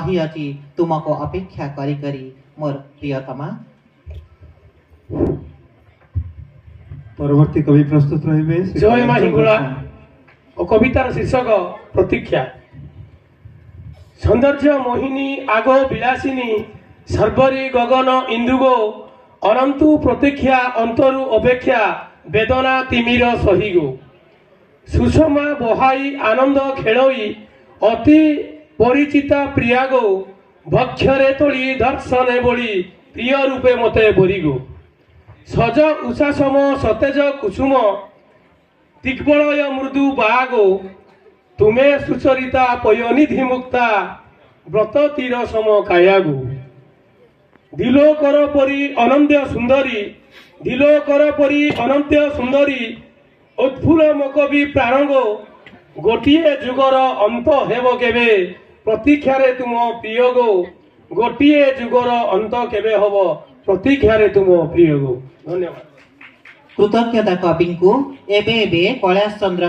रही अछि तुमको अपेक्षा करी करी मोर प्रियतमा। परवर्ती कवि प्रस्तुत रहिबे जय माँ हिंगुला और कवितार शीर्षक प्रतीक्षा। सौंदर्य मोहिनी आगो विलासिनी सर्वरी गगन इंदुगो अनंतु प्रतीक्षा अंतरु अपेक्षा वेदना तिमिर सहिगो सुषमा बहाई आनंद खेलोई अति परिचिता प्रियागो भक्षरे तोली दर्शने बोली प्रिय रूपे मते बोरिगो सज उषासम सतेज कुसुम दिग्बलय मृदु बागो तुमे सुचरिता पयनिधि मुक्ता व्रत तीर सम कायागो दिलोकर परी अनंत्य सुंदरी दिलोकर परी अनंत्य सुंदरी उत्फुल्ल मकबी प्राणगो गोटिए जुगर अंत हेब केबे प्रतीक्षारे तुम प्रियगो गोटिए जुगर अंत केबे हब प्रतीक्षारे तुम प्रियगो। धन्यवाद। कृतज्ञता कविଙ୍କୁ ଏବେ କୈଳାସ ଚନ୍ଦ୍ର